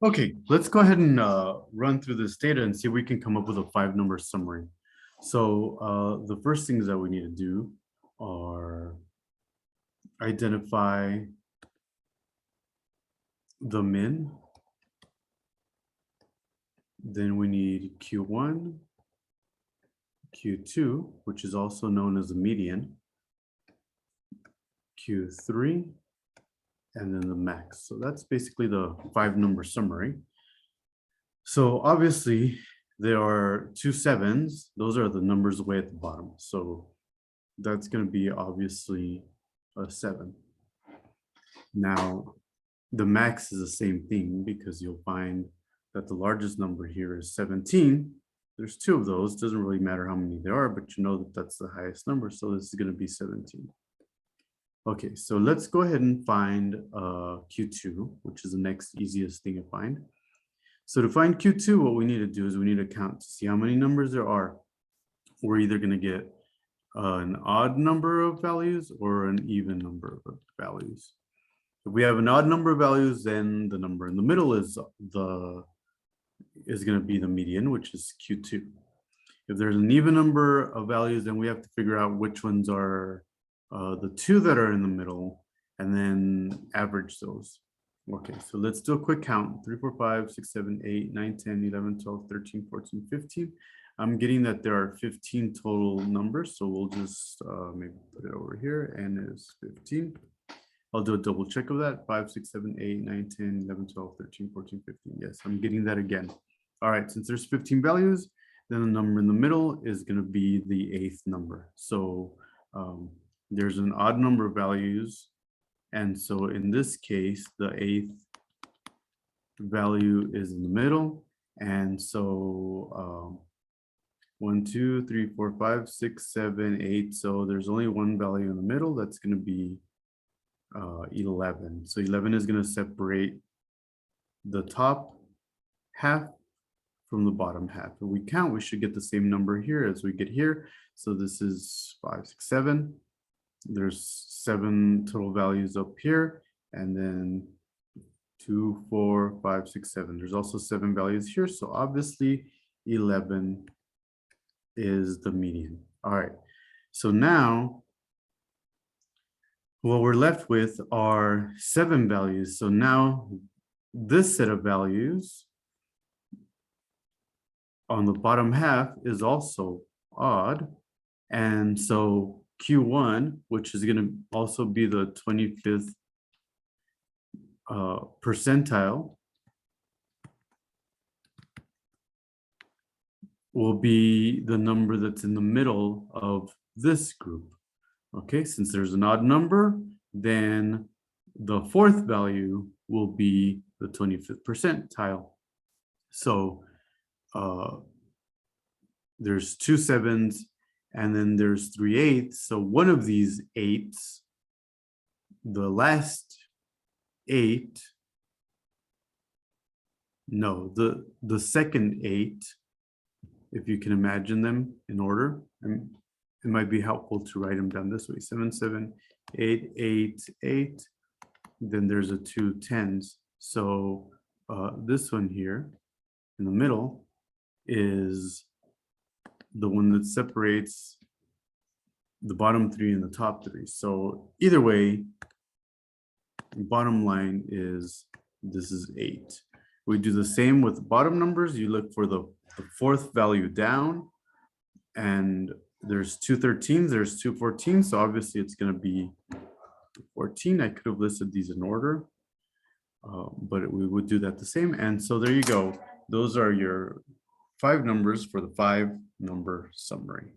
Okay, let's go ahead and run through this data and see if we can come up with a 5-number summary. So the first things that we need to do are identify the min. Then we need Q1, Q2, which is also known as the median, Q3, and then the max. So that's basically the 5-number summary. So obviously there are 2 7s. Those are the numbers way at the bottom. So that's going to be obviously a 7. Now the max is the same thing because you'll find that the largest number here is 17. There's 2 of those. Doesn't really matter how many there are, but you know that that's the highest number. So this is going to be 17. Okay, so let's go ahead and find Q2, which is the next easiest thing to find. So to find Q2, what we need to do is we need to count to see how many numbers there are. We're either going to get an odd number of values or an even number of values. If we have an odd number of values, then the number in the middle is going to be the median, which is Q2. If there's an even number of values, then we have to figure out which ones are the 2 that are in the middle and then average those. Okay, so let's do a quick count. 3, 4, 5, 6, 7, 8, 9, 10, 11, 12, 13, 14, 15. I'm getting that there are 15 total numbers. So we'll just maybe put it over here. N is 15. I'll do a double check of that. 5, 6, 7, 8, 9, 10, 11, 12, 13, 14, 15. Yes, I'm getting that again. All right, since there's 15 values, then the number in the middle is going to be the 8th number. So there's an odd number of values. And so in this case, the 8th value is in the middle. And so 1, 2, 3, 4, 5, 6, 7, 8. So there's only one value in the middle. That's going to be 11. So 11 is going to separate the top half from the bottom half. If we count, we should get the same number here as we get here. So this is 5, 6, 7. There's 7 total values up here, and then 2, 4, 5, 6, 7. There's also 7 values here. So obviously 11 is the median. All right. So now what we're left with are 7 values. So now this set of values on the bottom half is also odd. And so Q1, which is going to also be the 25th percentile, will be the number that's in the middle of this group. Okay, since there's an odd number, then the 4th value will be the 25th percentile. So there's 2 7s, and then there's 3 8s. So one of these 8s, the last 8, no, the second 8, if you can imagine them in order, and it might be helpful to write them down this way: 7, 7, 8, 8, 8. Then there's a 2 10s. So this one here in the middle is the one that separates the bottom 3 and the top 3. So either way, bottom line is this is 8. We do the same with bottom numbers. You look for the 4th value down, and there's 2 13s, there's 2 14s. So obviously it's going to be 14. I could have listed these in order, but we would do that the same. And so there you go. Those are your 5 numbers for the 5-number summary.